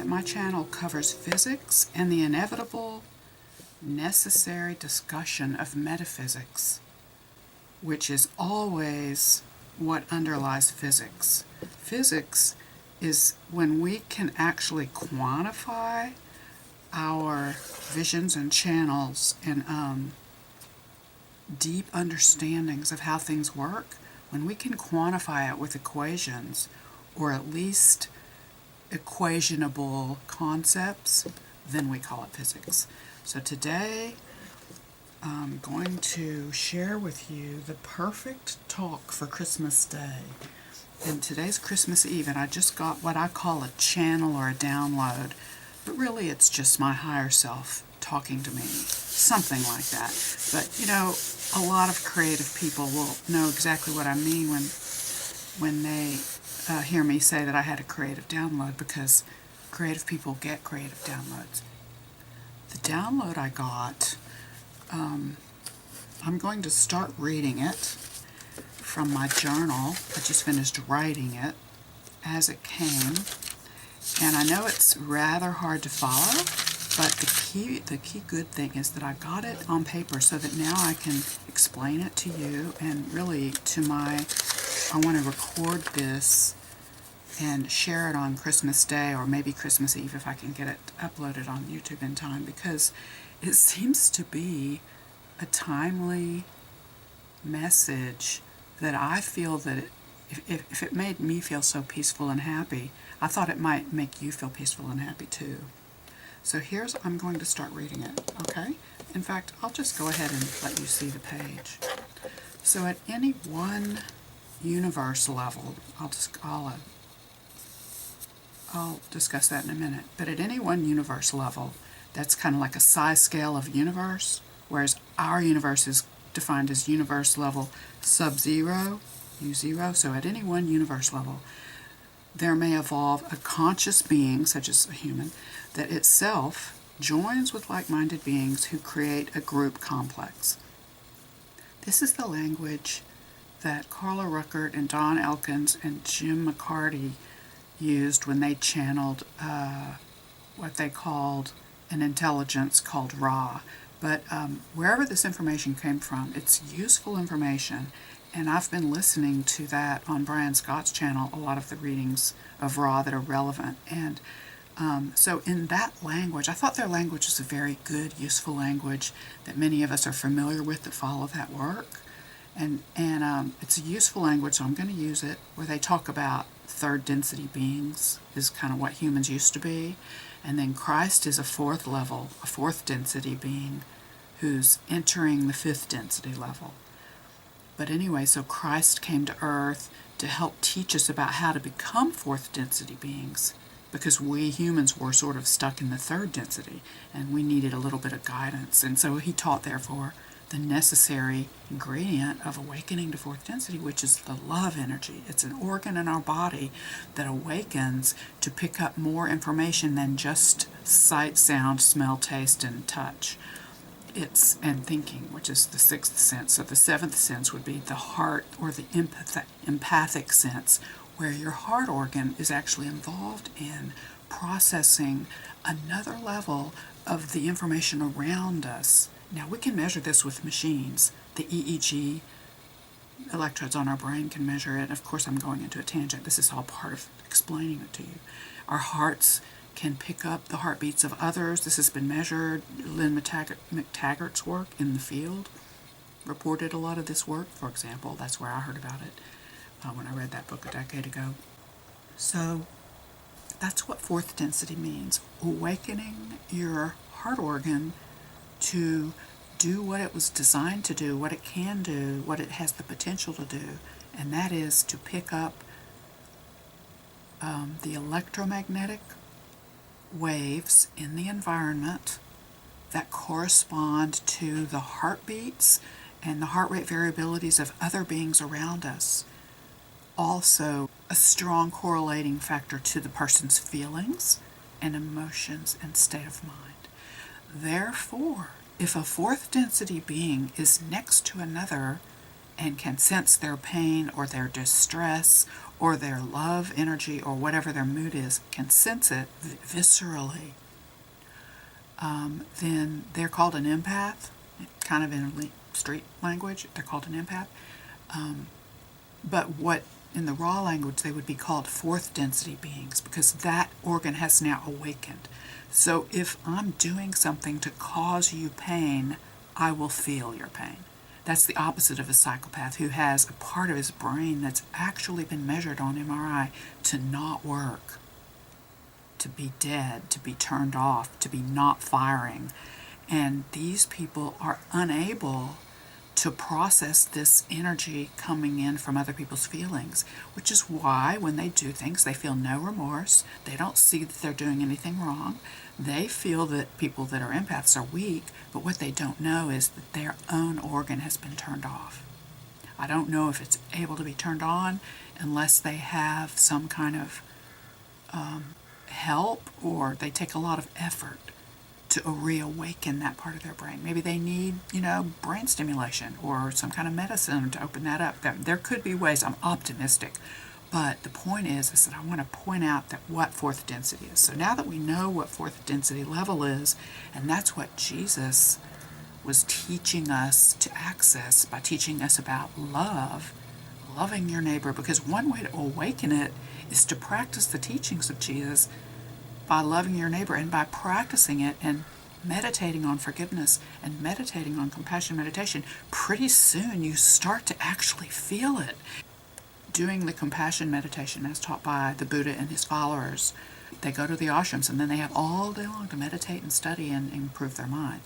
that my channel covers physics and the inevitable, necessary discussion of metaphysics, which is always what underlies physics. Physics is when we can actually quantify our visions and channels and deep understandings of how things work. When we can quantify it with equations, or at least equationable concepts, then we call it physics. So today I'm going to share with you the perfect talk for Christmas Day. And today's Christmas Eve, and I just got what I call a channel or a download, but really it's just my higher self talking to me, something like that. But you know, a lot of creative people will know exactly what I mean when they hear me say that I had a creative download, because creative people get creative downloads. The download I got, I'm going to start reading it from my journal. I just finished writing it as it came, and I know it's rather hard to follow, but the key good thing is that I got it on paper so that now I can explain it to you, and really I want to record this and share it on Christmas Day, or maybe Christmas Eve if I can get it uploaded on YouTube in time, because it seems to be a timely message that I feel that if it made me feel so peaceful and happy, I thought it might make you feel peaceful and happy too. So I'm going to start reading it, okay? In fact, I'll just go ahead and let you see the page. So at any one universe level, I'll discuss that in a minute, but at any one universe level, that's kind of like a size scale of universe, whereas our universe is defined as universe level sub-zero, U0. So at any one universe level, there may evolve a conscious being, such as a human, that itself joins with like-minded beings who create a group complex. This is the language that Carla Ruckert and Don Elkins and Jim McCarty used when they channeled what they called an intelligence called Ra. But wherever this information came from, it's useful information, and I've been listening to that on Brian Scott's channel, a lot of the readings of Ra that are relevant. And so in that language, I thought their language was a very good, useful language that many of us are familiar with that follow that work. And it's a useful language, so I'm going to use it, where they talk about third density beings is kind of what humans used to be. And then Christ is a fourth level, a fourth density being who's entering the fifth density level. But anyway, so Christ came to earth to help teach us about how to become fourth density beings, because we humans were sort of stuck in the third density and we needed a little bit of guidance. And so he taught, therefore, the necessary ingredient of awakening to fourth density, which is the love energy. It's an organ in our body that awakens to pick up more information than just sight, sound, smell, taste, and touch. And thinking, which is the sixth sense. So the seventh sense would be the heart, or the empathic sense, where your heart organ is actually involved in processing another level of the information around us. Now, we can measure this with machines. The EEG electrodes on our brain can measure it. Of course, I'm going into a tangent. This is all part of explaining it to you. Our hearts can pick up the heartbeats of others. This has been measured. Lynn McTaggart's work in the field reported a lot of this work, for example. That's where I heard about it when I read that book a decade ago. So that's what fourth density means. Awakening your heart organ to do what it was designed to do, what it can do, what it has the potential to do, and that is to pick up the electromagnetic waves in the environment that correspond to the heartbeats and the heart rate variabilities of other beings around us. Also, a strong correlating factor to the person's feelings and emotions and state of mind. Therefore, if a fourth density being is next to another and can sense their pain or their distress or their love energy or whatever their mood is can sense it viscerally, then they're called an empath. Kind of in street language, they're called an empath. But what in the raw language they would be called fourth density beings, because that organ has now awakened. So if I'm doing something to cause you pain, I will feel your pain. That's the opposite of a psychopath who has a part of his brain that's actually been measured on MRI to not work, to be dead, to be turned off, to be not firing. And these people are unable to process this energy coming in from other people's feelings, which is why when they do things, they feel no remorse. They don't see that they're doing anything wrong. They feel that people that are empaths are weak, but what they don't know is that their own organ has been turned off. I don't know if it's able to be turned on unless they have some kind of help, or they take a lot of effort to reawaken that part of their brain. Maybe they need, brain stimulation or some kind of medicine to open that up. There could be ways. I'm optimistic. But the point is that I want to point out that what fourth density is. So now that we know what fourth density level is, and that's what Jesus was teaching us to access by teaching us about love, loving your neighbor, because one way to awaken it is to practice the teachings of Jesus by loving your neighbor and by practicing it and meditating on forgiveness and meditating on compassion meditation. Pretty soon you start to actually feel it. Doing the compassion meditation as taught by the Buddha and his followers, they go to the ashrams and then they have all day long to meditate and study and improve their mind.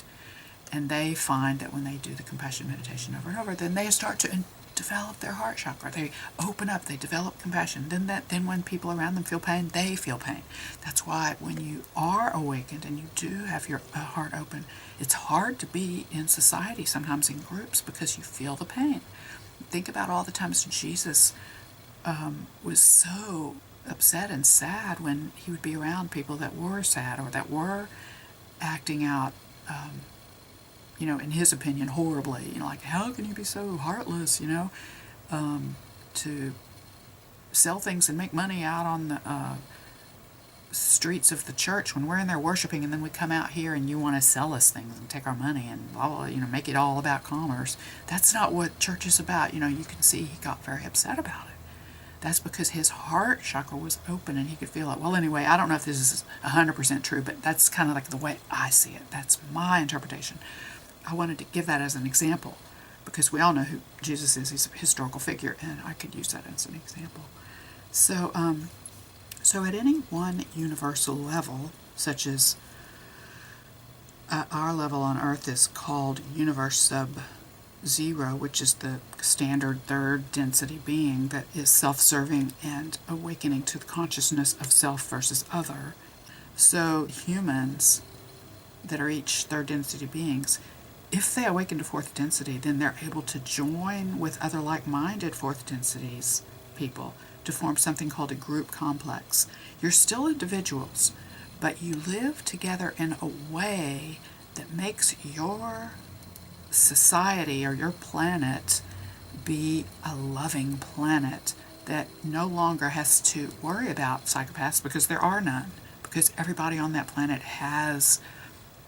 And they find that when they do the compassion meditation over and over, then they start to develop their heart chakra. They open up, they develop compassion. Then when people around them feel pain, they feel pain. That's why when you are awakened and you do have your heart open, it's hard to be in society, sometimes in groups, because you feel the pain. Think about all the times Jesus was so upset and sad when he would be around people that were sad or that were acting out, in his opinion, horribly. Like, how can you be so heartless, to sell things and make money out on the streets of the church when we're in there worshiping, and then we come out here and you want to sell us things and take our money and blah, blah, make it all about commerce. That's not what church is about. You can see he got very upset about it. That's because his heart chakra was open and he could feel it. Well, anyway, I don't know if this is 100% true, but that's kind of like the way I see it. That's my interpretation. I wanted to give that as an example because we all know who Jesus is. He's a historical figure, and I could use that as an example. So at any one universal level, such as our level on Earth is called universe sub-zero, which is the standard third density being that is self-serving and awakening to the consciousness of self versus other. So humans that are each third density beings, if they awaken to fourth density, then they're able to join with other like-minded fourth densities people to form something called a group complex. You're still individuals, but you live together in a way that makes your society or your planet be a loving planet that no longer has to worry about psychopaths, because there are none, because everybody on that planet has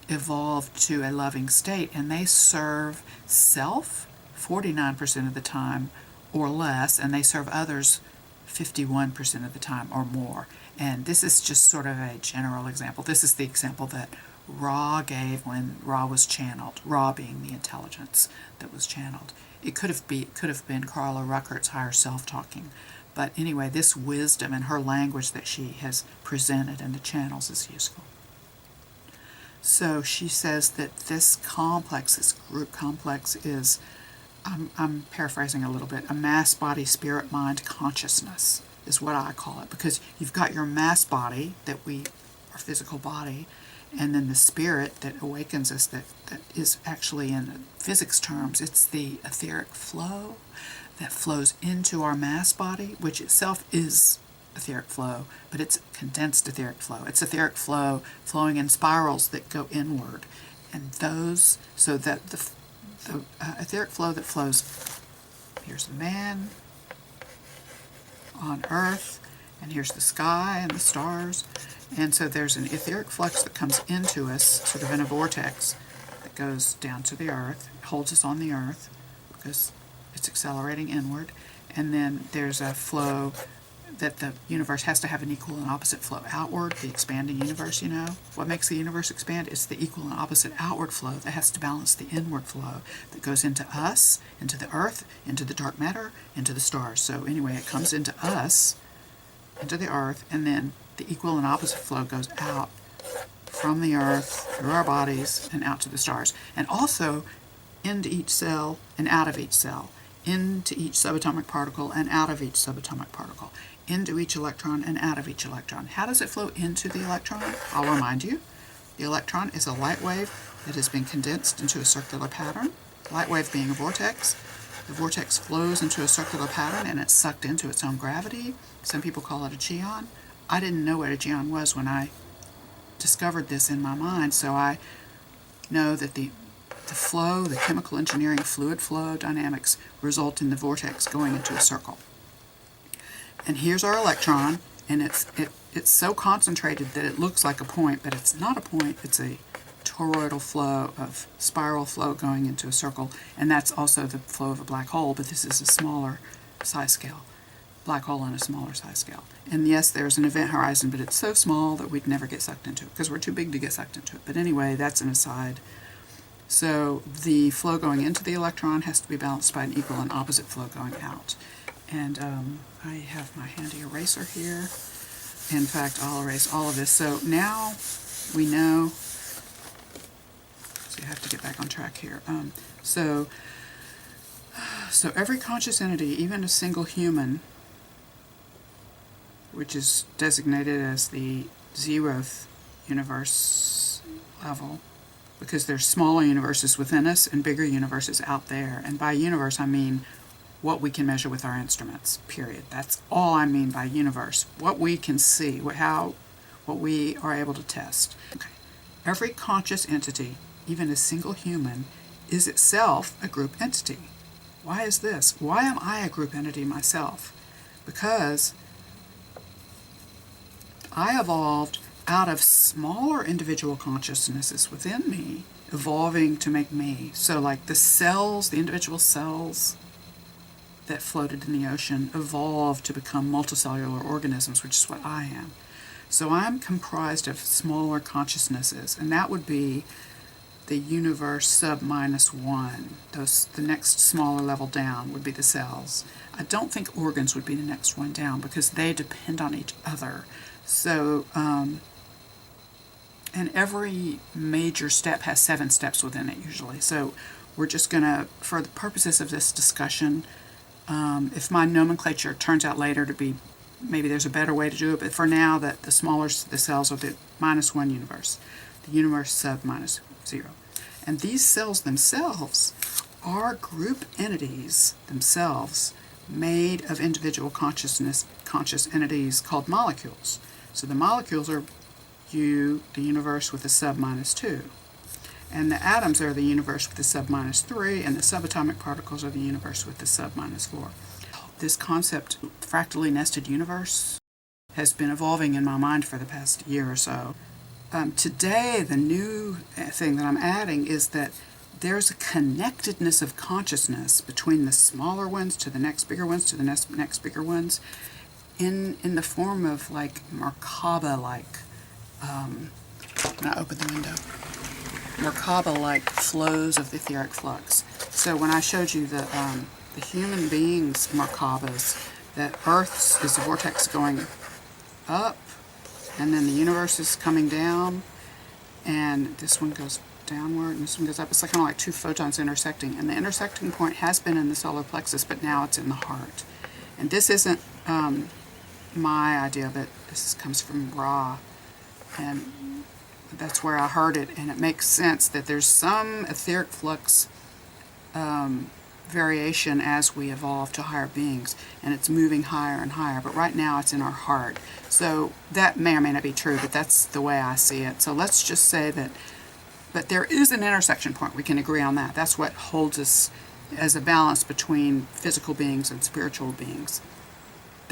evolved to a loving state, and they serve self 49% of the time or less, and they serve others 51% of the time or more. And this is just sort of a general example. This is the example that Ra gave when Ra was channeled, Ra being the intelligence that was channeled. It could have been Carla Ruckert's higher self talking. But anyway, this wisdom and her language that she has presented in the channels is useful. So she says that this complex, this group complex, is, I'm paraphrasing a little bit, a mass body, spirit, mind, consciousness is what I call it, because you've got your mass body, our physical body, and then the spirit that awakens us, that is actually, in physics terms, it's the etheric flow that flows into our mass body, which itself is etheric flow, but it's condensed etheric flow. It's etheric flow flowing in spirals that go inward, and those, so that the etheric flow that flows, here's the man, on Earth, and here's the sky and the stars. And so there's an etheric flux that comes into us, sort of in a vortex, that goes down to the Earth, holds us on the Earth, because it's accelerating inward. And then there's a flow that the universe has to have an equal and opposite flow outward, the expanding universe, you know. What makes the universe expand is the equal and opposite outward flow that has to balance the inward flow that goes into us, into the Earth, into the dark matter, into the stars. So anyway, it comes into us, into the Earth, and then the equal and opposite flow goes out from the Earth, through our bodies, and out to the stars. And also into each cell and out of each cell, into each subatomic particle and out of each subatomic particle, into each electron and out of each electron. How does it flow into the electron? I'll remind you. The electron is a light wave that has been condensed into a circular pattern, light wave being a vortex. The vortex flows into a circular pattern and it's sucked into its own gravity. Some people call it a geon. I didn't know what a geon was when I discovered this in my mind, so I know that the flow, the chemical engineering, fluid flow dynamics result in the vortex going into a circle. And here's our electron, and it's so concentrated that it looks like a point, but it's not a point, it's a toroidal flow of spiral flow going into a circle, and that's also the flow of a black hole, but this is a smaller size scale. Black hole on a smaller size scale. And yes, there's an event horizon, but it's so small that we'd never get sucked into it, because we're too big to get sucked into it. But anyway, that's an aside. So the flow going into the electron has to be balanced by an equal and opposite flow going out. And I have my handy eraser here. In fact, I'll erase all of this. So now we know, so you have to get back on track here. So every conscious entity, even a single human, which is designated as the 0th universe level, because there's smaller universes within us and bigger universes out there. And by universe, I mean what we can measure with our instruments, period. That's all I mean by universe. What we can see, what we are able to test. Okay. Every conscious entity, even a single human, is itself a group entity. Why is this? Why am I a group entity myself? Because I evolved out of smaller individual consciousnesses within me, evolving to make me. So like the cells, the individual cells that floated in the ocean evolved to become multicellular organisms, which is what I am. So I'm comprised of smaller consciousnesses, and that would be the universe sub -1. The next smaller level down would be the cells. I don't think organs would be the next one down because they depend on each other. So, and every major step has 7 steps within it usually. So we're just going to, for the purposes of this discussion, if my nomenclature turns out later to be, maybe there's a better way to do it, but for now, that the smaller the cells are the -1 universe, the universe sub -0. And these cells themselves are group entities themselves made of individual conscious entities called molecules. So the molecules are the universe with a sub -2. And the atoms are the universe with the sub -3, and the subatomic particles are the universe with the sub -4. This concept, fractally nested universe, has been evolving in my mind for the past year or so. Today, the new thing that I'm adding is that there's a connectedness of consciousness between the smaller ones to the next bigger ones to the next bigger ones in the form of like Merkaba-like, when I open the window, Merkaba-like flows of the etheric flux. So when I showed you the human beings' Merkabas, that Earth's is the vortex going up, and then the universe is coming down, and this one goes downward, and this one goes up. It's like kind of like 2 photons intersecting, and the intersecting point has been in the solar plexus, but now it's in the heart. And this isn't my idea of it. This comes from Ra, and that's where I heard it, and it makes sense that there's some etheric flux variation as we evolve to higher beings, and it's moving higher and higher, but right now it's in our heart. So that may or may not be true, but that's the way I see it. So let's just say that there is an intersection point. We can agree on that. That's what holds us as a balance between physical beings and spiritual beings.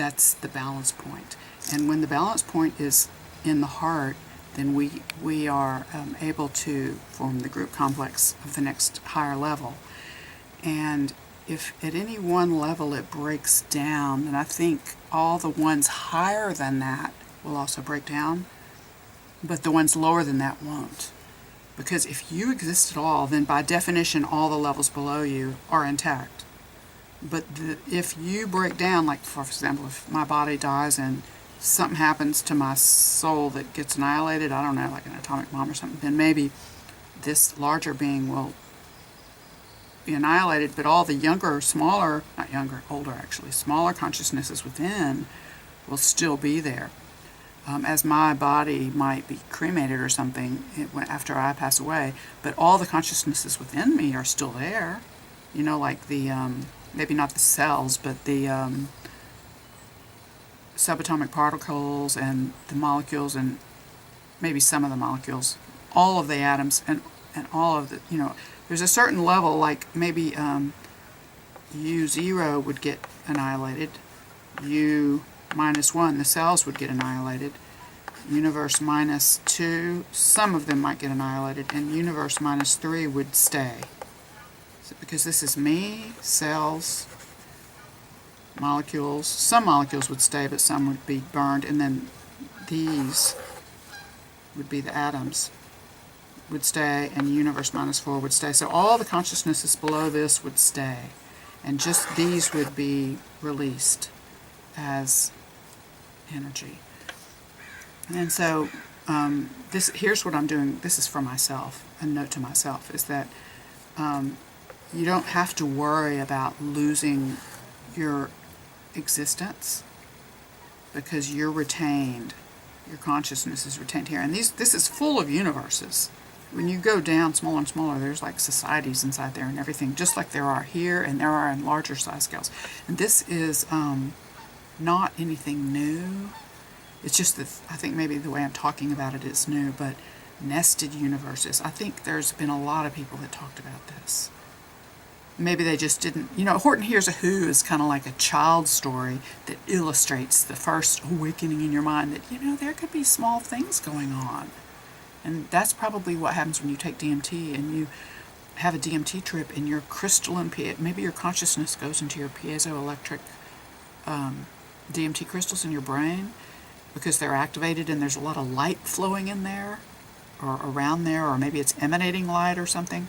that's the balance point. And when the balance point is in the heart, then we are able to form the group complex of the next higher level. And if at any one level it breaks down, then I think all the ones higher than that will also break down, but the ones lower than that won't. Because if you exist at all, then by definition all the levels below you are intact. But if you break down, like for example, if my body dies and something happens to my soul that gets annihilated, I don't know, like an atomic bomb or something, then maybe this larger being will be annihilated, but all the younger, smaller, not younger, older actually, smaller consciousnesses within will still be there. As my body might be cremated or something after I pass away, but all the consciousnesses within me are still there. You know, like the, maybe not the cells, but the subatomic particles and the molecules and maybe some of the molecules, all of the atoms and all of the, you know, there's a certain level, like maybe U0 would get annihilated, U -1, the cells would get annihilated, universe -2, some of them might get annihilated, and universe -3 would stay. So, because this is me, cells, molecules, some molecules would stay, but some would be burned, and then these would be the atoms would stay, and universe -4 would stay. So all the consciousnesses below this would stay, and just these would be released as energy. And so here's what I'm doing. This is for myself, a note to myself, is that you don't have to worry about losing your existence, because you're retained. Your consciousness is retained here. And this is full of universes. When you go down smaller and smaller, there's like societies inside there and everything, just like there are here and there are in larger size scales. And this is not anything new. It's just that I think maybe the way I'm talking about it is new, but nested universes. I think there's been a lot of people that talked about this. Maybe they just didn't, you know, Horton Hears a Who is kind of like a child story that illustrates the first awakening in your mind that, you know, there could be small things going on. And that's probably what happens when you take DMT and you have a DMT trip and your crystalline, maybe your consciousness goes into your piezoelectric DMT crystals in your brain because they're activated and there's a lot of light flowing in there or around there, or maybe it's emanating light or something.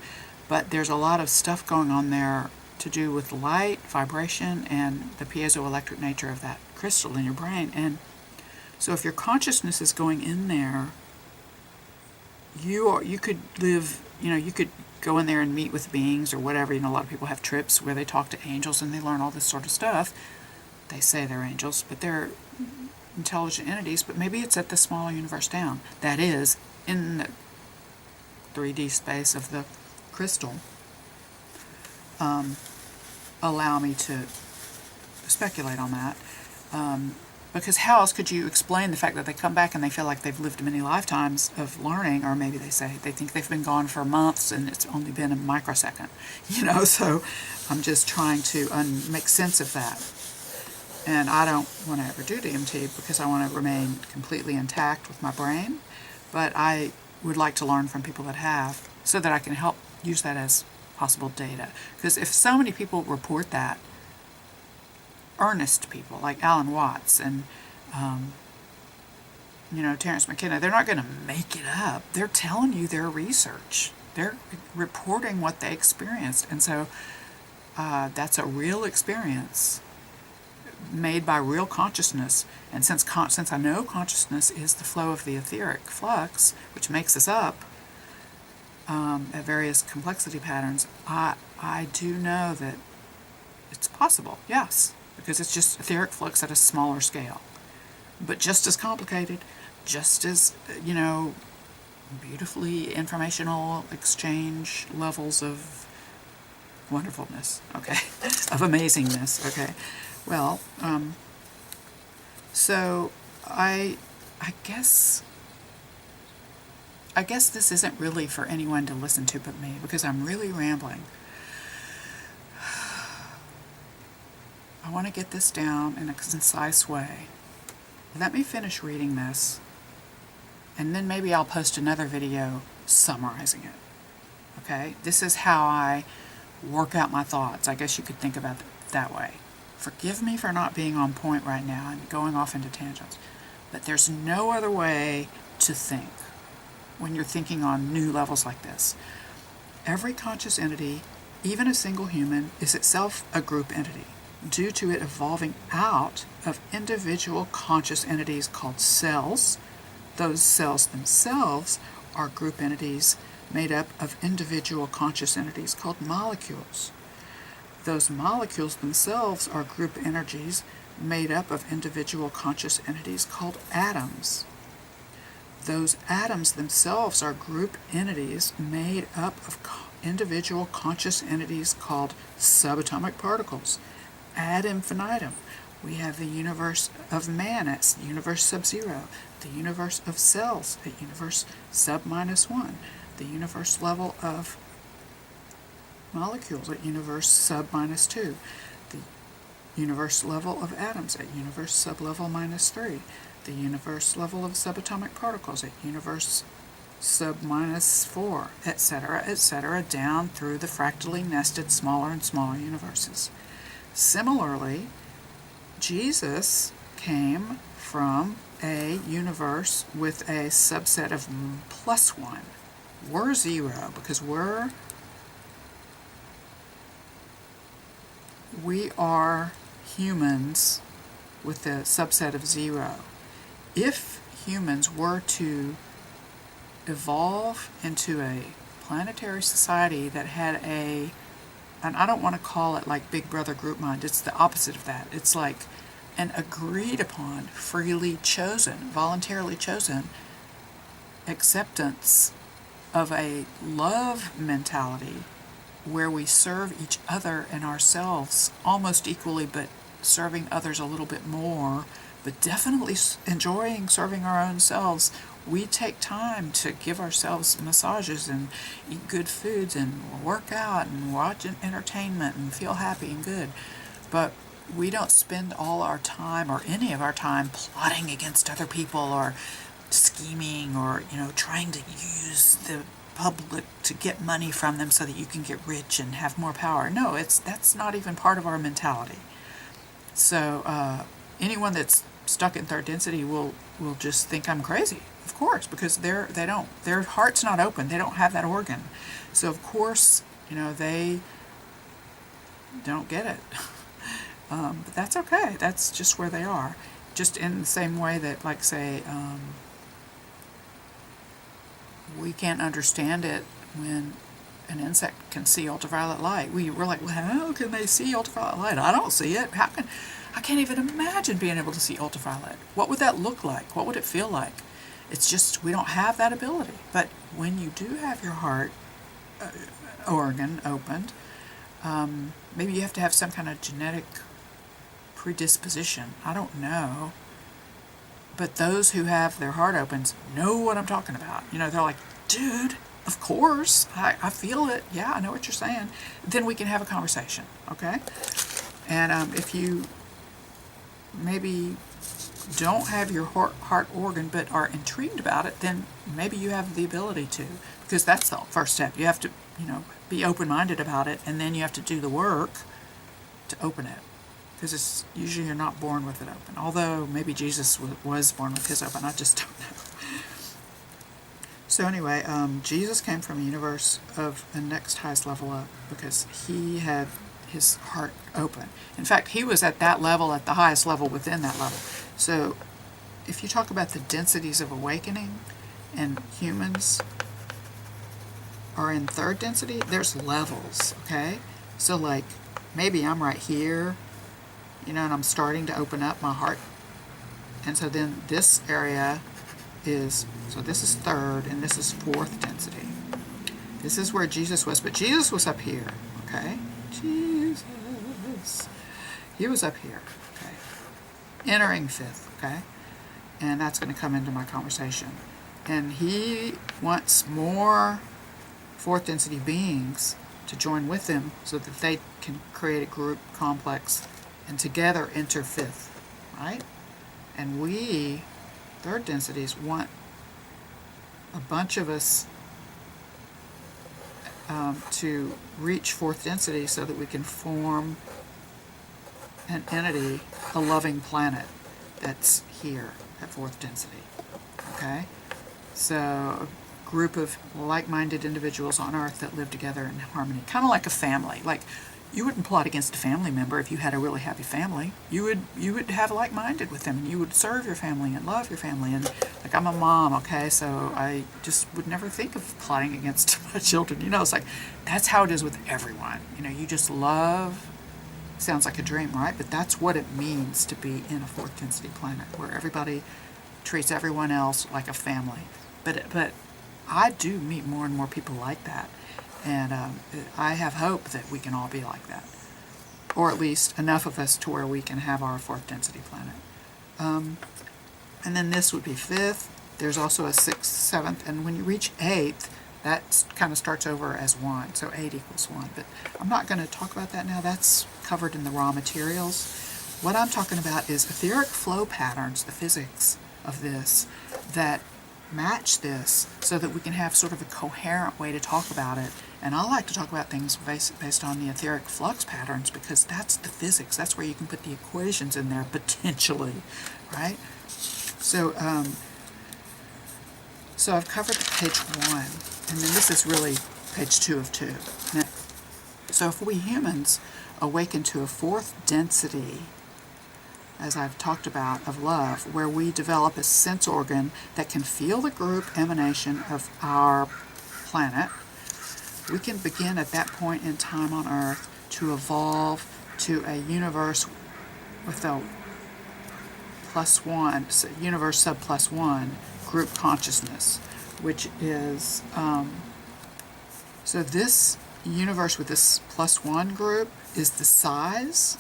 But there's a lot of stuff going on there to do with light, vibration, and the piezoelectric nature of that crystal in your brain. And so if your consciousness is going in there, you could live, you know, you could go in there and meet with beings or whatever. You know, a lot of people have trips where they talk to angels and they learn all this sort of stuff. They say they're angels, but they're intelligent entities, but maybe it's at the smaller universe down. That is, in the 3D space of the crystal. Allow me to speculate on that. Because how else could you explain the fact that they come back and they feel like they've lived many lifetimes of learning, or maybe they say they think they've been gone for months and it's only been a microsecond, you know? So I'm just trying to make sense of that. And I don't want to ever do DMT because I want to remain completely intact with my brain, but I would like to learn from people that have, so that I can help use that as possible data. Because if so many people report that, earnest people like Alan Watts and you know, Terence McKenna, they're not going to make it up. They're telling you their research. They're reporting what they experienced, and so that's a real experience made by real consciousness. And since I know consciousness is the flow of the etheric flux, which makes us up at various complexity patterns, I do know that it's possible, yes, because it's just etheric flux at a smaller scale, but just as complicated, just as, you know, beautifully informational exchange levels of wonderfulness, okay, of amazingness, okay. Well, so I guess this isn't really for anyone to listen to but me, because I'm really rambling. I want to get this down in a concise way. Let me finish reading this, and then maybe I'll post another video summarizing it. Okay? This is how I work out my thoughts. I guess you could think about it that way. Forgive me for not being on point right now and going off into tangents, but there's no other way to think when you're thinking on new levels like this. Every conscious entity, even a single human, is itself a group entity, due to it evolving out of individual conscious entities called cells. Those cells themselves are group entities made up of individual conscious entities called molecules. Those molecules themselves are group energies made up of individual conscious entities called atoms. Those atoms themselves are group entities made up of individual conscious entities called subatomic particles. Ad infinitum. We have the universe of man at universe sub-0, the universe of cells at universe sub-1, the universe level of molecules at universe sub-2, the universe level of atoms at universe sub-level -3, the universe level of subatomic particles at universe sub-4, etc., down through the fractally nested smaller and smaller universes. Similarly, Jesus came from a universe with a subset of +1. We're 0 because we are humans with a subset of 0. If humans were to evolve into a planetary society that had and I don't want to call it like Big Brother group mind, it's the opposite of that. It's like an agreed upon, freely chosen, voluntarily chosen acceptance of a love mentality where we serve each other and ourselves almost equally, but serving others a little bit more, but definitely enjoying serving our own selves. We take time to give ourselves massages and eat good foods and work out and watch entertainment and feel happy and good. But we don't spend all our time or any of our time plotting against other people or scheming or, trying to use the public to get money from them so that you can get rich and have more power. No, that's not even part of our mentality. So anyone that's stuck in third density will just think I'm crazy, of course, because their heart's not open. They don't have that organ. So of course, they don't get it. But that's okay. That's just where they are. Just in the same way that, like, say, we can't understand it when an insect can see ultraviolet light. We're like, well, how can they see ultraviolet light? I don't see it. I can't even imagine being able to see ultraviolet. What would that look like? What would it feel like? It's just, we don't have that ability. But when you do have your heart organ opened, maybe you have to have some kind of genetic predisposition. I don't know. But those who have their heart opens know what I'm talking about. They're like, dude, of course, I feel it. Yeah, I know what you're saying. Then we can have a conversation, okay? And if you maybe don't have your heart organ but are intrigued about it, then maybe you have the ability to, because that's the first step. You have to, be open-minded about it, and then you have to do the work to open it. Because it's usually you're not born with it open. Although maybe Jesus was born with his open, I just don't know. So anyway, Jesus came from a universe of the next highest level up because he had his heart open. In fact, he was at that level, at the highest level within that level. So if you talk about the densities of awakening, and humans are in third density, there's levels, okay? So like, maybe I'm right here, and I'm starting to open up my heart. And so then this area so this is third, and this is fourth density. This is where Jesus was, but Jesus was up here, okay? Jesus. He was up here, okay? Entering fifth, okay? And that's going to come into my conversation. And he wants more fourth density beings to join with him so that they can create a group complex and together enter fifth, right? And we, third densities, want a bunch of us to reach fourth density so that we can form an entity, a loving planet that's here at fourth density. Okay? So a group of like-minded individuals on Earth that live together in harmony, kind of like a family. Like, you wouldn't plot against a family member if you had a really happy family. You would have like-minded with them, and you would serve your family and love your family. And like, I'm a mom, okay, so I just would never think of plotting against my children. You know, it's like, that's how it is with everyone. You know, you just love. Sounds like a dream, right? But that's what it means to be in a fourth density planet, where everybody treats everyone else like a family. But I do meet more and more people like that. And I have hope that we can all be like that. Or at least enough of us to where we can have our fourth density planet. And then this would be fifth. There's also a sixth, seventh, and when you reach eighth, that kind of starts over as 1. So 8 equals 1. But I'm not going to talk about that now. That's covered in the raw materials. What I'm talking about is etheric flow patterns, the physics of this, that match this so that we can have sort of a coherent way to talk about it. And I like to talk about things based on the etheric flux patterns, because that's the physics. That's where you can put the equations in there, potentially, right? So, so I've covered page 1, and then this is really page 2 of 2. Now, so if we humans awaken to a fourth density, as I've talked about, of love, where we develop a sense organ that can feel the group emanation of our planet, we can begin at that point in time on Earth to evolve to a universe with a +1, so universe sub +1 group consciousness, which is, so this universe with this +1 group is the size.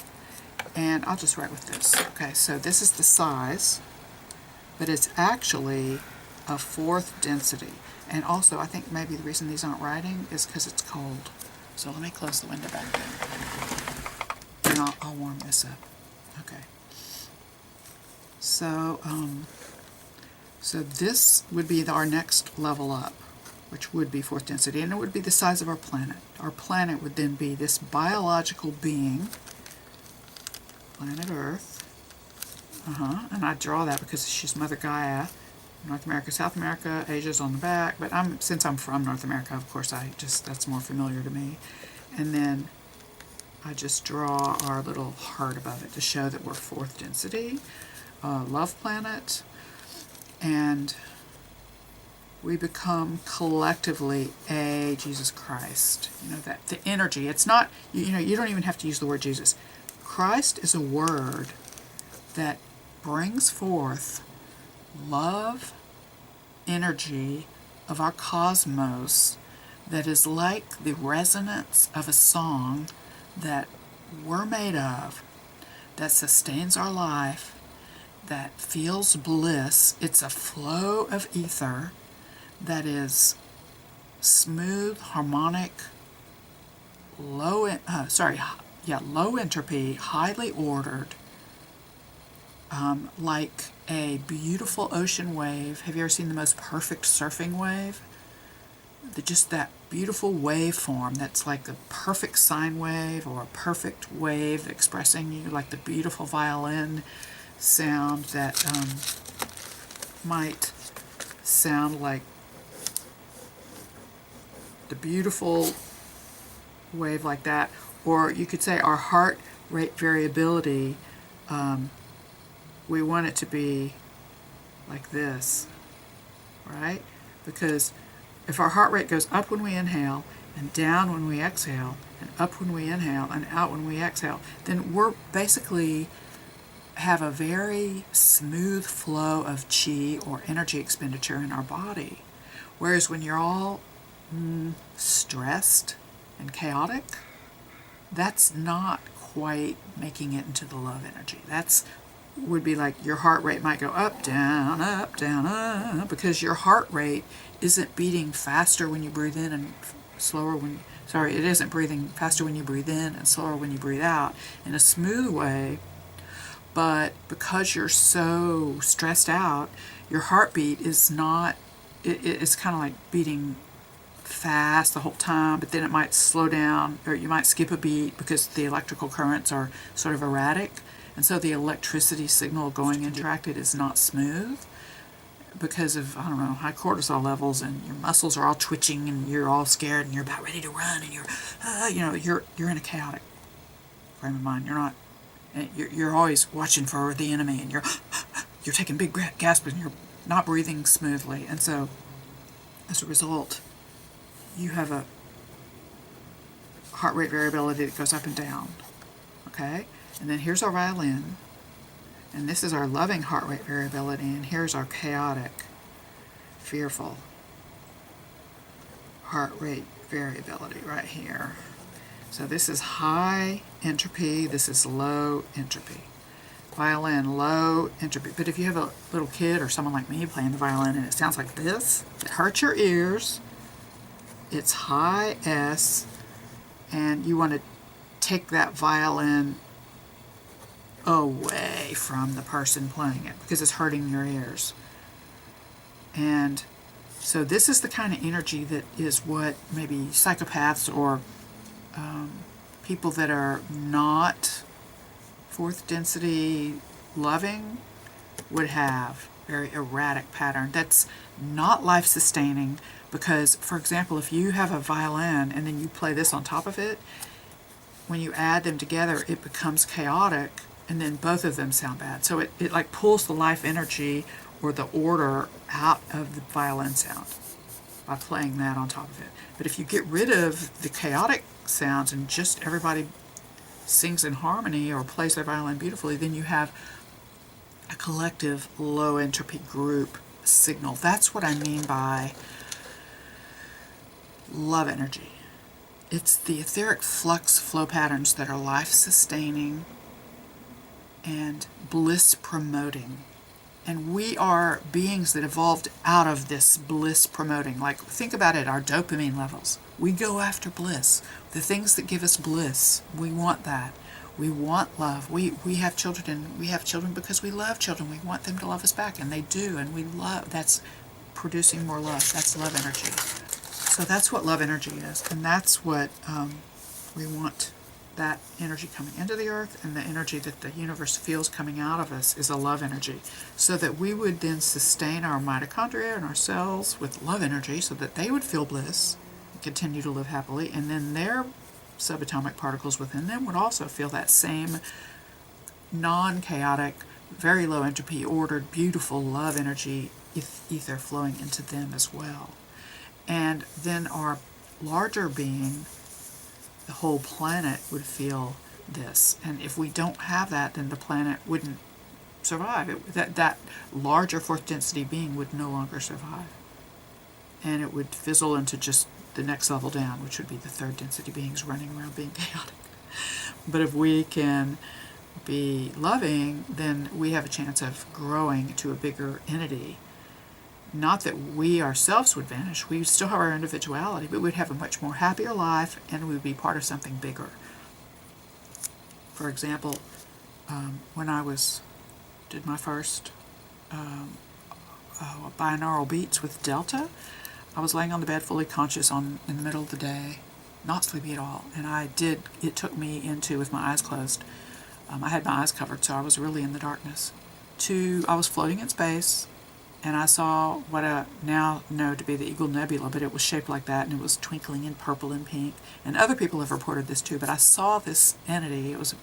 And I'll just write with this. Okay, so this is the size, but it's actually a fourth density. And also, I think maybe the reason these aren't writing is because it's cold. So let me close the window back there. And I'll warm this up. Okay. So, so this would be our next level up, which would be fourth density. And it would be the size of our planet. Our planet would then be this biological being, planet Earth, and I draw that because she's Mother Gaia, North America, South America, Asia's on the back, but since I'm from North America, of course, that's more familiar to me. And then I just draw our little heart above it to show that we're fourth density, love planet, and we become collectively a Jesus Christ. You know, that the energy, it's not, you know, you don't even have to use the word Jesus. Christ is a word that brings forth love energy of our cosmos that is like the resonance of a song that we're made of, that sustains our life, that feels bliss. It's a flow of ether that is smooth, harmonic, low entropy, highly ordered, like a beautiful ocean wave. Have you ever seen the most perfect surfing wave? Just that beautiful waveform that's like a perfect sine wave or a perfect wave expressing you, like the beautiful violin sound that might sound like the beautiful wave like that. Or you could say our heart rate variability, we want it to be like this, right? Because if our heart rate goes up when we inhale and down when we exhale and up when we inhale and out when we exhale, then we're basically have a very smooth flow of chi or energy expenditure in our body. Whereas when you're all stressed and chaotic, that's not quite making it into the love energy. That's would be like your heart rate might go up, down, up, because your heart rate isn't beating faster when you breathe in and it isn't breathing faster when you breathe in and slower when you breathe out in a smooth way. But because you're so stressed out, your heartbeat is not, it's kind of like beating fast the whole time, but then it might slow down, or you might skip a beat because the electrical currents are sort of erratic, and so the electricity signal going interacted is not smooth because of, I don't know, high cortisol levels, and your muscles are all twitching, and you're all scared, and you're about ready to run, and you're in a chaotic frame of mind. You're not, you're always watching for the enemy, and you're taking big gasps, and you're not breathing smoothly, and so as a result, you have a heart rate variability that goes up and down, okay? And then here's our violin, and this is our loving heart rate variability, and here's our chaotic, fearful heart rate variability right here. So this is high entropy, this is low entropy. Violin, low entropy. But if you have a little kid or someone like me playing the violin and it sounds like this, it hurts your ears. It's high S, and you want to take that violin away from the person playing it because it's hurting your ears. And so this is the kind of energy that is what maybe psychopaths or people that are not fourth density loving would have. Very erratic pattern. That's not life sustaining because, for example, if you have a violin and then you play this on top of it, when you add them together it becomes chaotic, and then both of them sound bad. So it like pulls the life energy or the order out of the violin sound by playing that on top of it. But if you get rid of the chaotic sounds and just everybody sings in harmony or plays their violin beautifully, then you have a collective low entropy group signal. That's what I mean by love energy. It's the etheric flux flow patterns that are life sustaining and bliss promoting. And we are beings that evolved out of this bliss promoting. Like, think about it, our dopamine levels. We go after bliss. The things that give us bliss, we want that. We want love. We have children, and we have children because we love children. We want them to love us back, and they do, and we love. That's producing more love. That's love energy. So that's what love energy is, and that's what we want. That energy coming into the earth, and the energy that the universe feels coming out of us is a love energy, so that we would then sustain our mitochondria and our cells with love energy so that they would feel bliss and continue to live happily, and then their subatomic particles within them would also feel that same non-chaotic, very low entropy, ordered, beautiful love energy ether flowing into them as well. And then our larger being, the whole planet, would feel this. And if we don't have that, then the planet wouldn't survive. That larger fourth density being would no longer survive. And it would fizzle into just the next level down, which would be the third density beings running around being chaotic. But if we can be loving, then we have a chance of growing to a bigger entity. Not that we ourselves would vanish, we would still have our individuality, but we'd have a much more happier life, and we would be part of something bigger. For example, when I did my first binaural beats with Delta, I was laying on the bed fully conscious in the middle of the day, not sleepy at all, and it took me into, with my eyes closed, I had my eyes covered, so I was really in the darkness, I was floating in space, and I saw what I now know to be the Eagle Nebula, but it was shaped like that, and it was twinkling in purple and pink. And other people have reported this too, but I saw this entity. It was,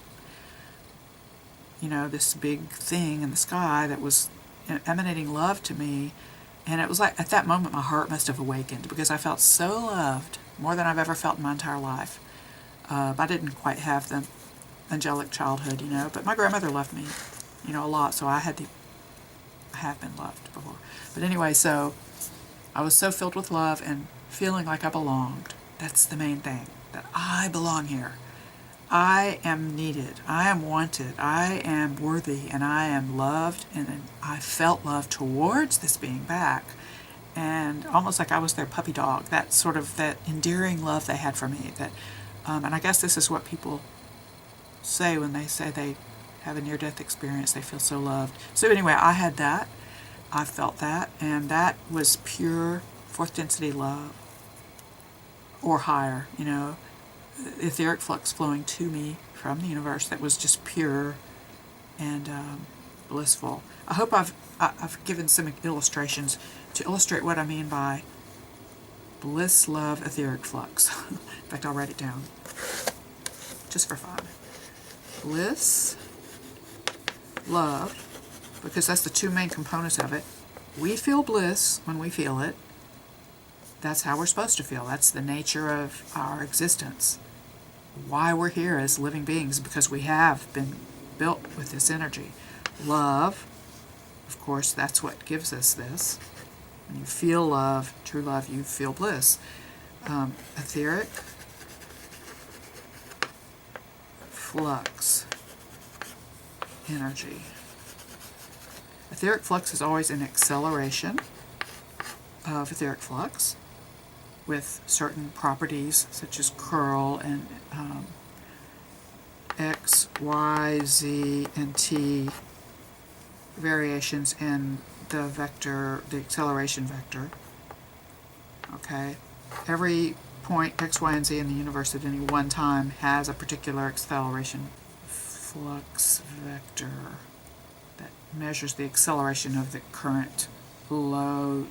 this big thing in the sky that was emanating love to me. And it was like, at that moment, my heart must have awakened, because I felt so loved, more than I've ever felt in my entire life. I didn't quite have the angelic childhood, but my grandmother loved me, a lot, so I have been loved before. But anyway, so I was so filled with love and feeling like I belonged. That's the main thing, that I belong here. I am needed. I am wanted. I am worthy, and I am loved, and I felt love towards this being back. And almost like I was their puppy dog, that sort of that endearing love they had for me. That, and I guess this is what people say when they say they have a near-death experience, they feel so loved. So anyway, I had that. I felt that, and that was pure fourth density love, or higher, you know, etheric flux flowing to me from the universe that was just pure and blissful. I hope I've given some illustrations to illustrate what I mean by bliss, love, etheric flux. In fact, I'll write it down just for fun. Bliss, love, because that's the two main components of it. We feel bliss when we feel it. That's how we're supposed to feel. That's the nature of our existence. Why we're here as living beings, because we have been built with this energy. Love, of course, that's what gives us this. When you feel love, true love, you feel bliss. Etheric flux, energy. Etheric flux is always an acceleration of etheric flux with certain properties such as curl and X, Y, Z, and T variations in the vector, the acceleration vector. Okay, every point X, Y, and Z in the universe at any one time has a particular acceleration flux vector that measures the acceleration of the current low,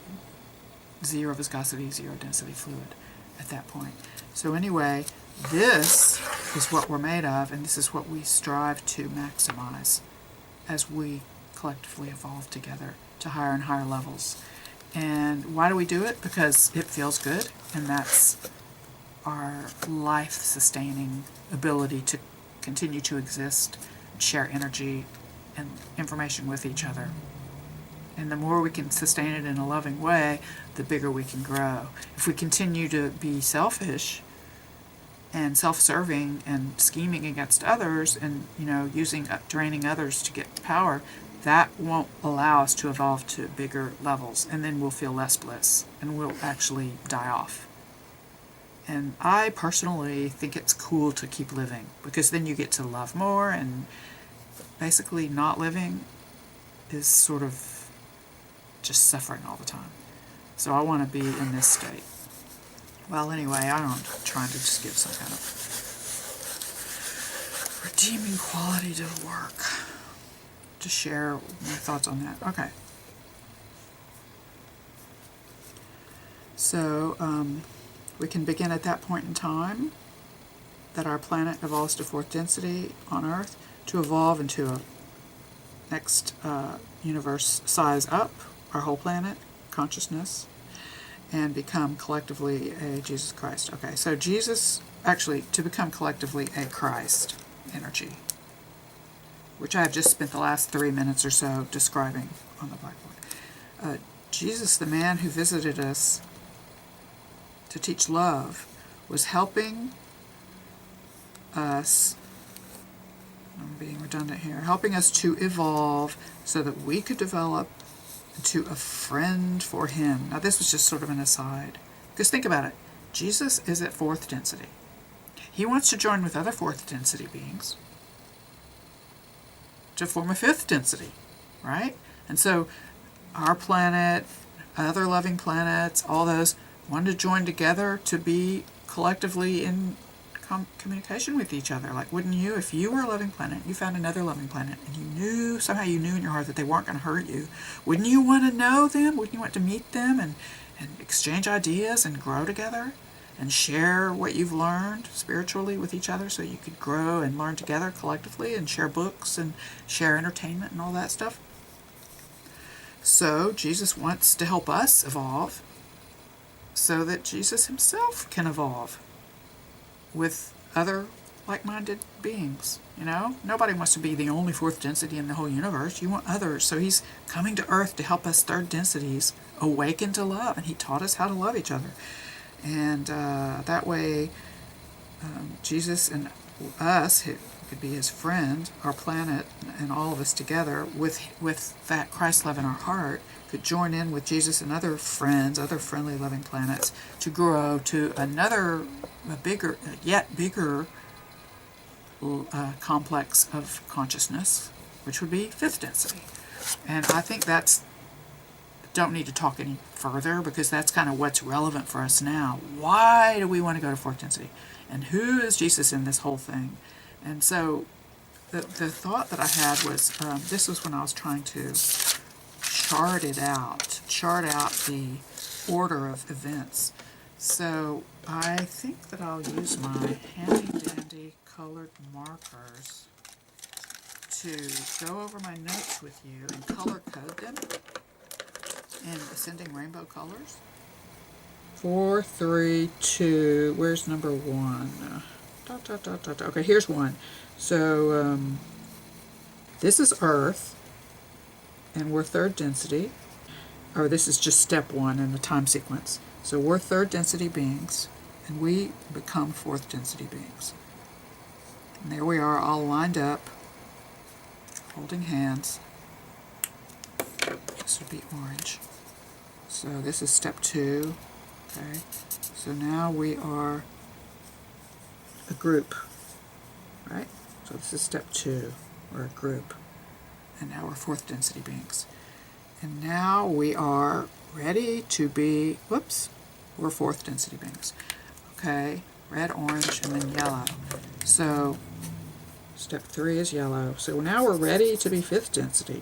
zero viscosity, zero density fluid at that point. So anyway, this is what we're made of, and this is what we strive to maximize as we collectively evolve together to higher and higher levels. And why do we do it? Because it feels good, and that's our life-sustaining ability to continue to exist, share energy and information with each other. And the more we can sustain it in a loving way, the bigger we can grow. If we continue to be selfish and self-serving and scheming against others and, you know, draining others to get power, that won't allow us to evolve to bigger levels, and then we'll feel less bliss and we'll actually die off. And I personally think it's cool to keep living, because then you get to love more, and basically not living is sort of just suffering all the time. So I want to be in this state. Well, anyway, I'm trying to just give some kind of redeeming quality to the work. To share my thoughts on that. Okay. So, we can begin at that point in time that our planet evolves to fourth density on Earth to evolve into a next universe size up, our whole planet, consciousness, and become collectively a Jesus Christ. Okay, so Jesus, actually, to become collectively a Christ energy, which I have just spent the last 3 minutes or so describing on the blackboard. Jesus, the man who visited us to teach love, was helping us, I'm being redundant here, helping us to evolve so that we could develop into a friend for him. Now this was just sort of an aside, because think about it. Jesus is at fourth density. He wants to join with other fourth density beings to form a fifth density, right? And so our planet, other loving planets, all those wanted to join together to be collectively in communication with each other. Like, wouldn't you, if you were a loving planet, you found another loving planet, and somehow you knew in your heart that they weren't going to hurt you, wouldn't you want to know them? Wouldn't you want to meet them and exchange ideas and grow together and share what you've learned spiritually with each other, so you could grow and learn together collectively and share books and share entertainment and all that stuff? So Jesus wants to help us evolve so that Jesus himself can evolve with other like-minded beings. You know, nobody wants to be the only fourth density in the whole universe. You want others. So he's coming to Earth to help us third densities awaken to love, and he taught us how to love each other. And that way, Jesus and us, could be his friend, our planet, and all of us together with that Christ love in our heart could join in with Jesus and other friends, other friendly, loving planets to grow to another, yet bigger complex of consciousness, which would be fifth density. And I think don't need to talk any further because that's kind of what's relevant for us now. Why do we want to go to fourth density? And who is Jesus in this whole thing? And so the thought that I had was, this was when I was trying to chart out the order of events. So I think that I'll use my handy dandy colored markers to go over my notes with you and color code them in ascending rainbow colors. 4, 3, 2, where's number 1? Okay, here's 1. So this is Earth, and we're third density. Or this is just step 1 in the time sequence. So we're third density beings, and we become fourth density beings. And there we are, all lined up, holding hands. This would be orange. So this is step 2. Okay. So now we are a group, right? So this is step 2. We're a group. And now we're fourth density beings. And now we are ready to be, we're fourth density beings. Okay, red, orange, and then yellow. So step 3 is yellow. So now we're ready to be fifth density.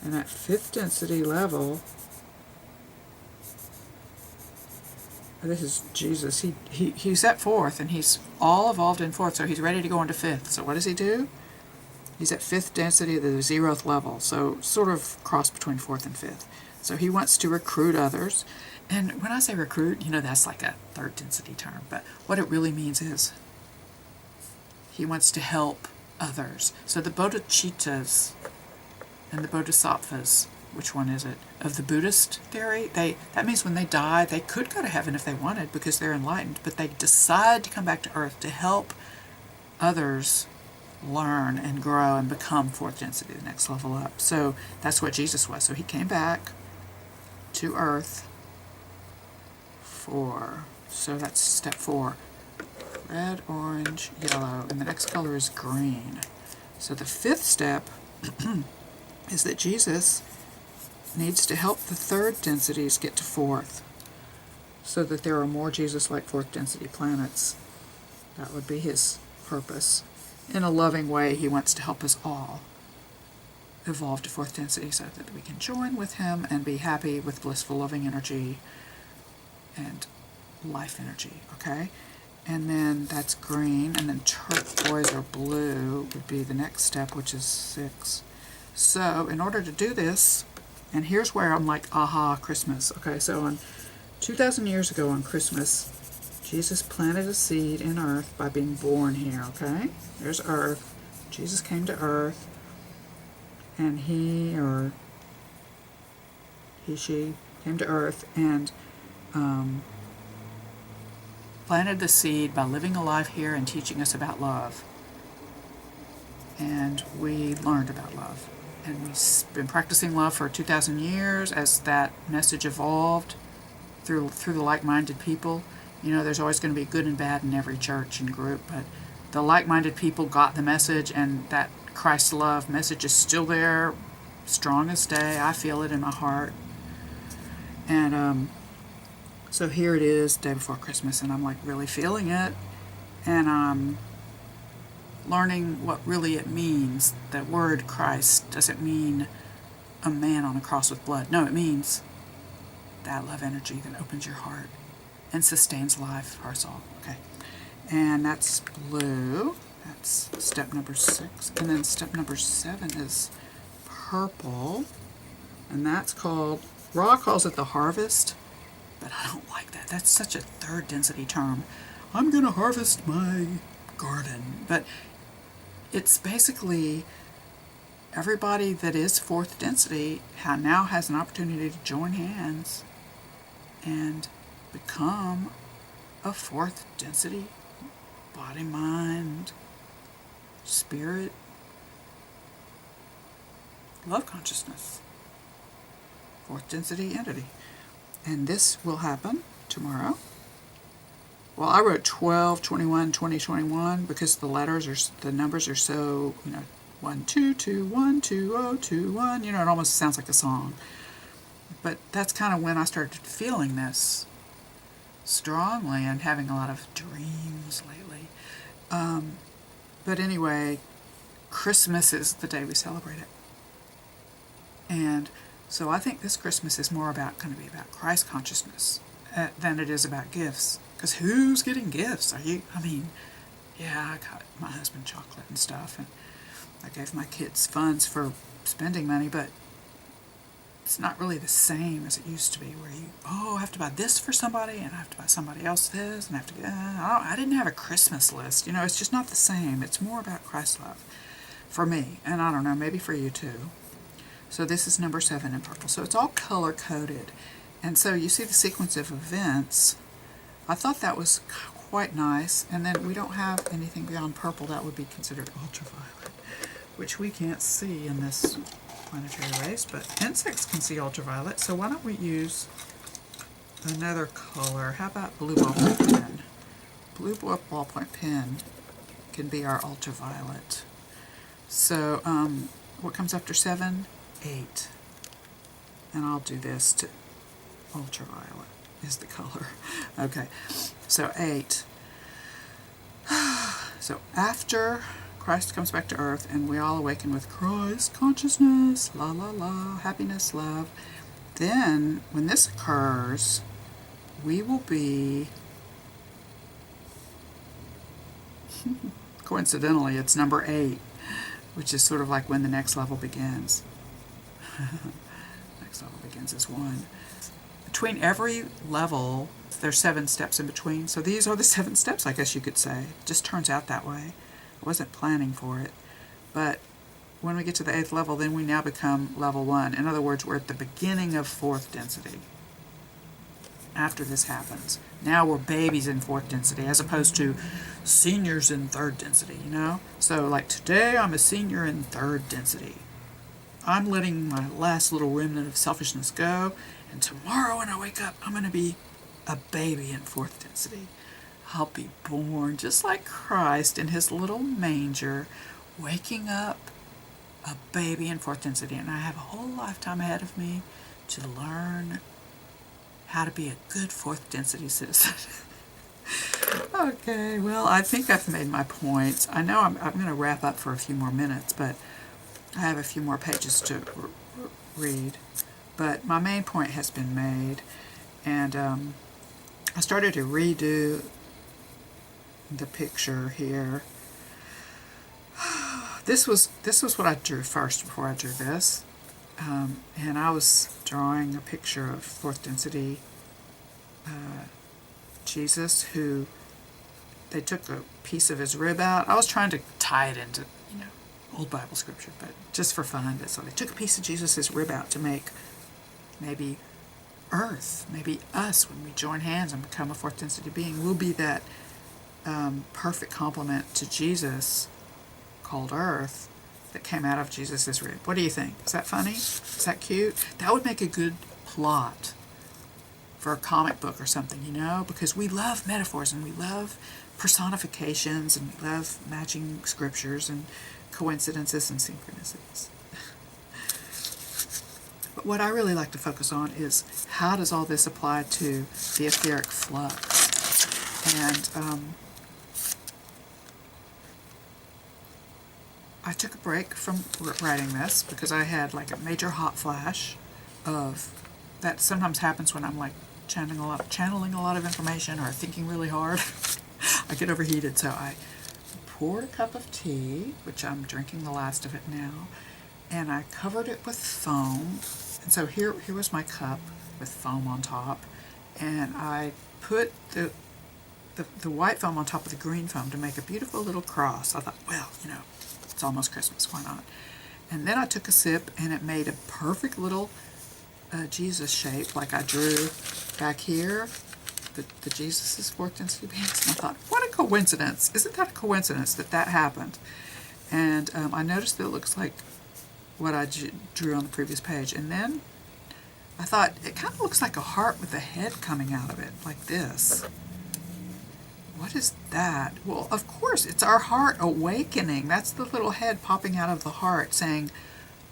And at fifth density level, this is Jesus. He's at fourth, and he's all evolved in fourth, so he's ready to go into fifth. So what does he do? He's at fifth density at the 0th level, so sort of cross between fourth and fifth. So he wants to recruit others. And when I say recruit, that's like a third density term, but what it really means is he wants to help others. So the bodhicittas and the bodhisattvas, which one is it, of the Buddhist theory, that means when they die, they could go to heaven if they wanted because they're enlightened, but they decide to come back to earth to help others learn and grow and become fourth density, the next level up. So that's what Jesus was. So he came back to earth so that's step 4. Red, orange, yellow, and the next color is green. So the 5th step is that Jesus needs to help the third densities get to fourth so that there are more Jesus-like fourth density planets. That would be his purpose. In a loving way, he wants to help us all evolve to fourth density so that we can join with him and be happy with blissful, loving energy and life energy, okay? And then that's green, and then turquoise or blue would be the next step, which is 6. So in order to do this, and here's where I'm like, aha, Christmas. Okay, so on 2,000 years ago on Christmas, Jesus planted a seed in earth by being born here, okay? There's earth. Jesus came to earth, and she came to earth and planted the seed by living a life here and teaching us about love. And we learned about love. And we've been practicing love for 2,000 years as that message evolved through the like-minded people. There's always going to be good and bad in every church and group, but the like-minded people got the message, and that Christ love message is still there, strong as day. I feel it in my heart. And so here it is, day before Christmas, and I'm like really feeling it, and I'm learning what really it means. The word Christ doesn't mean a man on a cross with blood. No, it means that love energy that opens your heart and sustains life for us all. Okay, and that's blue. That's step number 6, and then step number 7 is purple, and that's called, Ra calls it the harvest, but I don't like that. That's such a third density term. I'm going to harvest my garden. But it's basically everybody that is fourth density now has an opportunity to join hands and become a fourth density body, mind, spirit, love consciousness, fourth density entity. And this will happen tomorrow. Well, I wrote 12, 21, 20, 21 because the numbers are so, 1, 2, 2, 1, 2, 0, 2, 1, it almost sounds like a song. But that's kind of when I started feeling this strongly and having a lot of dreams lately. But anyway, Christmas is the day we celebrate it. And so I think this Christmas is more going to be about Christ consciousness than it is about gifts. Because who's getting gifts? I got my husband chocolate and stuff, and I gave my kids funds for spending money, but it's not really the same as it used to be, where I have to buy this for somebody, and I have to buy somebody else this, and I have to get, I didn't have a Christmas list, it's just not the same. It's more about Christ love for me, and I don't know, maybe for you too. So this is number 7 in purple. So it's all color-coded. And so you see the sequence of events. I thought that was quite nice. And then we don't have anything beyond purple that would be considered ultraviolet, which we can't see in this planetary race, but insects can see ultraviolet. So why don't we use another color? How about blue ballpoint pen? Blue ballpoint pen can be our ultraviolet. So what comes after 7? 8. And I'll do this to ultraviolet is the color. Okay, so 8. So after Christ comes back to earth and we all awaken with Christ consciousness, la la la, happiness, love, then when this occurs, we will be, coincidentally, it's number 8, which is sort of like when the next level begins. Next level begins as 1. Between every level, there's 7 steps in between. So these are the 7 steps, I guess you could say. It just turns out that way. I wasn't planning for it. But when we get to the 8th level, then we now become level 1. In other words, we're at the beginning of 4th density. After this happens. Now we're babies in 4th density as opposed to seniors in 3rd density, So like today, I'm a senior in 3rd density. I'm letting my last little remnant of selfishness go, and tomorrow when I wake up, I'm going to be a baby in 4th density. I'll be born just like Christ in his little manger, waking up a baby in 4th density, and I have a whole lifetime ahead of me to learn how to be a good 4th density citizen. Okay, well, I think I've made my points. I know I'm going to wrap up for a few more minutes, but I have a few more pages to read, but my main point has been made, and I started to redo the picture here. This was what I drew first before I drew this, and I was drawing a picture of 4th density Jesus, who they took a piece of his rib out. I was trying to tie it into old Bible scripture, but just for fun. So they took a piece of Jesus' rib out to make maybe Earth, maybe us, when we join hands and become a 4th density being, we'll be that perfect complement to Jesus called Earth that came out of Jesus' rib. What do you think? Is that funny? Is that cute? That would make a good plot for a comic book or something, because we love metaphors and we love personifications and we love matching scriptures and coincidences and synchronicities. But what I really like to focus on is how does all this apply to the etheric flux? And I took a break from writing this because I had like a major hot flash of that sometimes happens when I'm like channeling a lot of information or thinking really hard. I get overheated, so I poured a cup of tea, which I'm drinking the last of it now, and I covered it with foam. And so here was my cup with foam on top, and I put the white foam on top of the green foam to make a beautiful little cross. I thought, well, it's almost Christmas, why not? And then I took a sip, and it made a perfect little Jesus shape, like I drew back here, the Jesus' 4th density beings. And I thought, what a coincidence. Isn't that a coincidence that happened? And I noticed that it looks like what I drew on the previous page. And then I thought, it kind of looks like a heart with a head coming out of it, like this. What is that? Well, of course, it's our heart awakening. That's the little head popping out of the heart saying,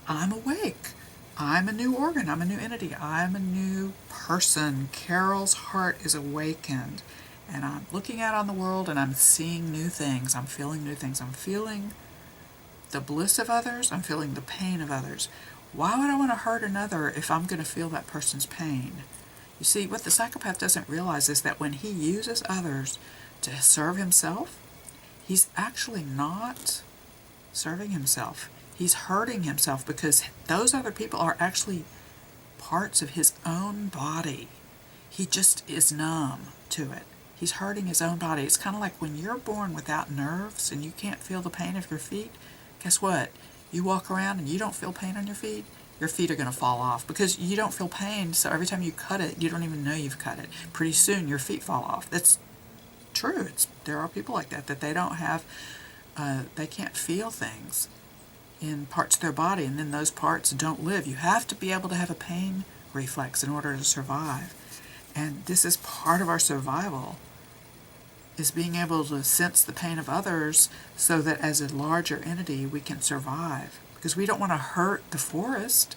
I'm awake. I'm a new organ. I'm a new entity. I'm a new person. Carol's heart is awakened. And I'm looking out on the world and I'm seeing new things. I'm feeling new things. I'm feeling the bliss of others. I'm feeling the pain of others. Why would I want to hurt another if I'm going to feel that person's pain? You see, what the psychopath doesn't realize is that when he uses others to serve himself, he's actually not serving himself. He's hurting himself because those other people are actually parts of his own body. He just is numb to it. He's hurting his own body. It's kind of like when you're born without nerves and you can't feel the pain of your feet. Guess what? You walk around and you don't feel pain on your feet are going to fall off because you don't feel pain. So every time you cut it, you don't even know you've cut it. Pretty soon your feet fall off. That's true. There are people like that they don't have, they can't feel things in parts of their body, and then those parts don't live. You have to be able to have a pain reflex in order to survive. And this is part of our survival, is being able to sense the pain of others so that as a larger entity we can survive. Because we don't want to hurt the forest.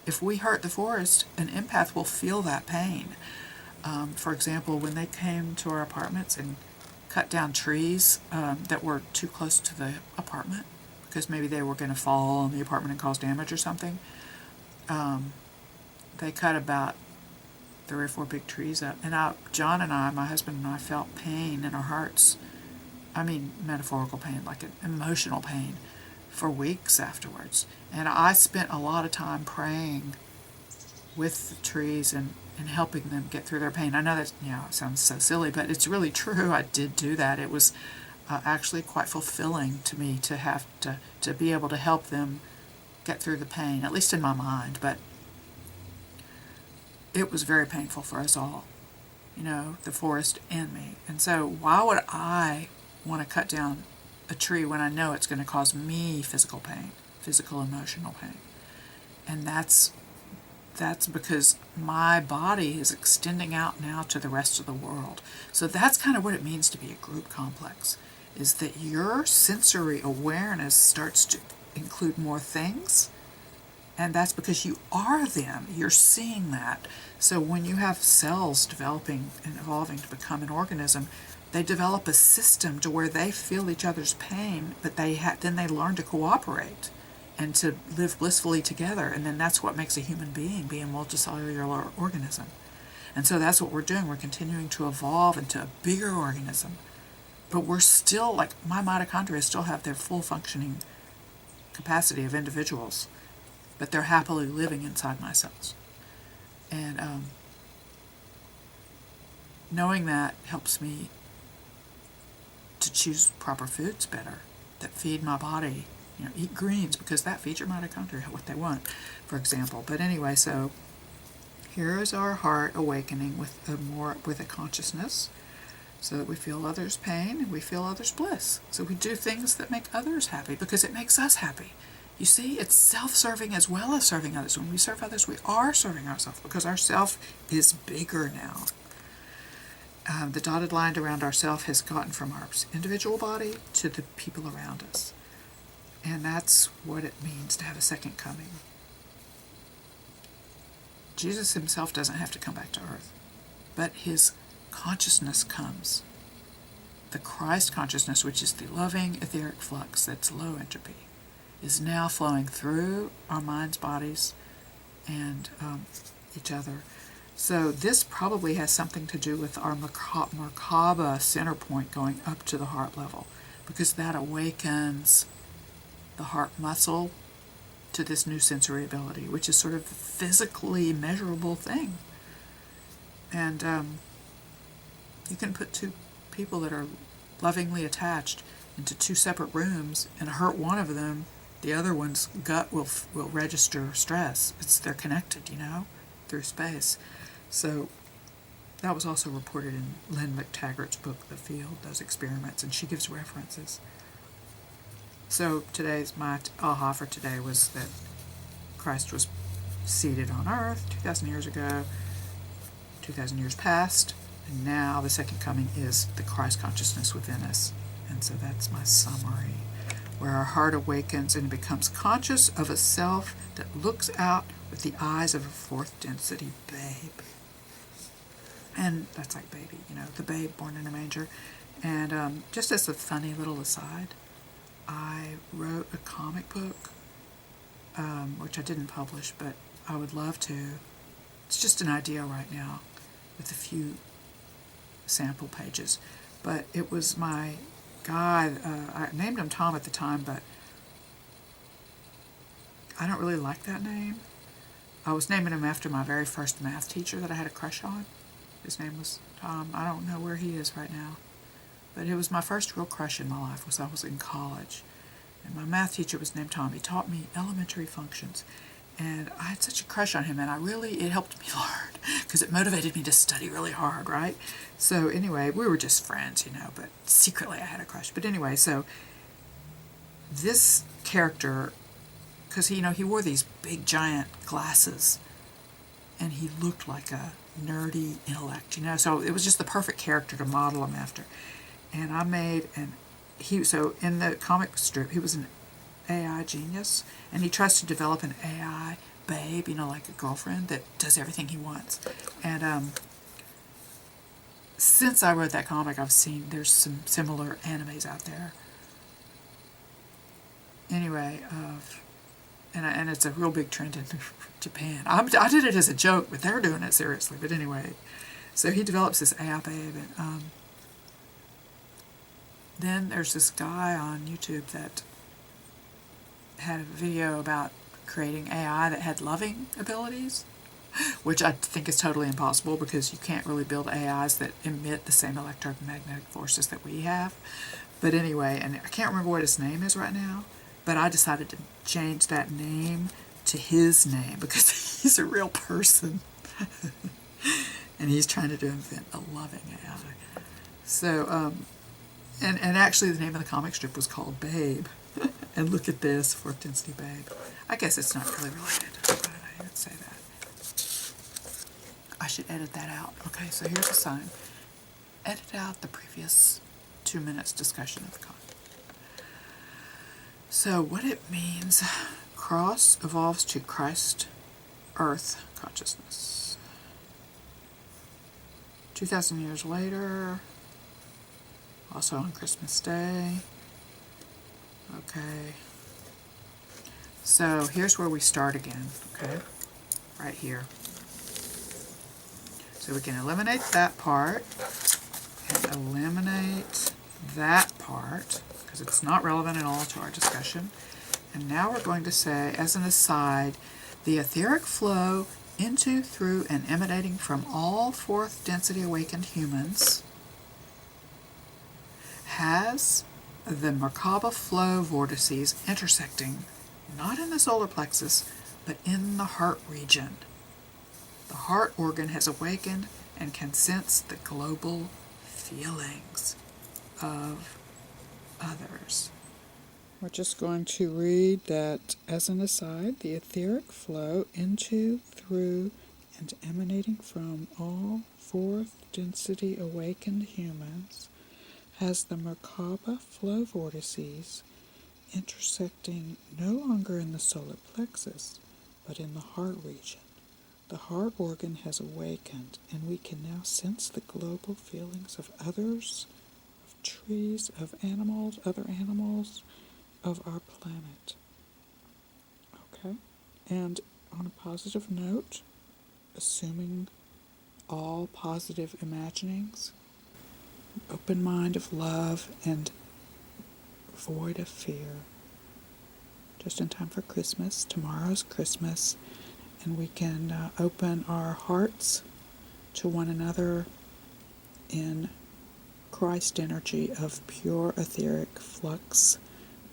If we hurt the forest, an empath will feel that pain. For example, when they came to our apartments and cut down trees that were too close to the apartment, because maybe they were going to fall on the apartment and cause damage or something, they cut about 3 or 4 big trees up. And John and I, my husband and I, felt pain in our hearts. I mean, metaphorical pain, like an emotional pain, for weeks afterwards. And I spent a lot of time praying with the trees and helping them get through their pain. I know that, it sounds so silly, but it's really true. I did do that. It was actually quite fulfilling to me to have to be able to help them get through the pain, at least in my mind. But it was very painful for us all, the forest and me. And so why would I want to cut down a tree when I know it's going to cause me physical pain, physical, emotional pain? And that's because my body is extending out now to the rest of the world. So that's kind of what it means to be a group complex, is that your sensory awareness starts to include more things. And that's because you are them. You're seeing that. So when you have cells developing and evolving to become an organism, they develop a system to where they feel each other's pain, but then they learn to cooperate and to live blissfully together. And then that's what makes a human being be a multicellular organism. And so that's what we're doing. We're continuing to evolve into a bigger organism. But we're still, like, my mitochondria still have their full functioning capacity of individuals, but they're happily living inside my cells. And knowing that helps me to choose proper foods better that feed my body. Eat greens because that feeds your mitochondria what they want, for example. But anyway, so here is our heart awakening with a consciousness, so that we feel others' pain and we feel others' bliss. So we do things that make others happy because it makes us happy. You see, it's self-serving as well as serving others. When we serve others, we are serving ourselves because our self is bigger now. The dotted line around our self has gotten from our individual body to the people around us. And that's what it means to have a second coming. Jesus himself doesn't have to come back to earth, but his consciousness comes. The Christ consciousness, which is the loving etheric flux that's low entropy, is now flowing through our minds, bodies, and each other. So this probably has something to do with our Merkaba center point going up to the heart level, because that awakens the heart muscle to this new sensory ability, which is sort of a physically measurable thing. And you can put 2 people that are lovingly attached into 2 separate rooms and hurt one of them, the other one's gut will register stress. They're connected, through space. So that was also reported in Lynn McTaggart's book, The Field, those experiments, and she gives references. So today's my aha for today was that Christ was seated on earth 2,000 years ago, 2,000 years past, and now the second coming is the Christ consciousness within us. And so that's my summary, where our heart awakens and becomes conscious of a self that looks out with the eyes of a fourth density babe. And that's like baby, the babe born in a manger. And just as a funny little aside, I wrote a comic book, which I didn't publish, but I would love to. It's just an idea right now with a few sample pages. But it was my guy, I named him Tom at the time, but I don't really like that name. I was naming him after my very first math teacher that I had a crush on. His name was Tom. I don't know where he is right now. But it was my first real crush in my life, was I was in college. And my math teacher was named Tom. He taught me elementary functions. And I had such a crush on him, and it helped me learn, because it motivated me to study really hard, right? So anyway, we were just friends, but secretly I had a crush. But anyway, so this character, because he wore these big giant glasses, and he looked like a nerdy intellect, so it was just the perfect character to model him after. And I made so in the comic strip, he was an AI genius, and he tries to develop an AI babe, like a girlfriend that does everything he wants. And since I wrote that comic, I've seen there's some similar animes out there. Anyway, and it's a real big trend in Japan. I did it as a joke, but they're doing it seriously. But anyway, so he develops this AI babe, and then there's this guy on YouTube that had a video about creating AI that had loving abilities, which I think is totally impossible, because you can't really build AIs that emit the same electromagnetic forces that we have. But anyway, and I can't remember what his name is right now, but I decided to change that name to his name, because he's a real person. And he's trying to invent a loving AI. So, and actually the name of the comic strip was called Babe. And look at this, fourth density babe. I guess it's not really related. I didn't say that. I should edit that out. Okay, so here's a sign. Edit out the previous 2 minutes discussion of the comic. So what it means, cross evolves to Christ, earth consciousness. 2,000 years later, also on Christmas Day. Okay, so here's where we start again, okay, right here. So we can eliminate that part and eliminate that part, because it's not relevant at all to our discussion. And now we're going to say, as an aside, the etheric flow into, through, and emanating from all fourth density awakened humans has the Merkaba flow vortices intersecting, not in the solar plexus, but in the heart region. The heart organ has awakened and can sense the global feelings of others. We're just going to read that as an aside, the etheric flow into, through, and emanating from all fourth density awakened humans has the Merkaba flow vortices intersecting no longer in the solar plexus, but in the heart region. The heart organ has awakened, and we can now sense the global feelings of others, of trees, of animals, other animals, of our planet. Okay? And on a positive note, assuming all positive imaginings, open mind of love and void of fear. Just in time for Christmas. Tomorrow's Christmas, and we can open our hearts to one another in Christ energy of pure etheric flux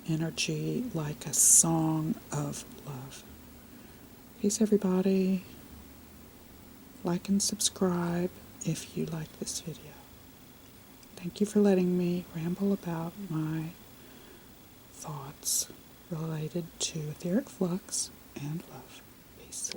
energy, like a song of love. Peace, everybody. Like and subscribe if you like this video. Thank you for letting me ramble about my thoughts related to etheric flux and love. Peace.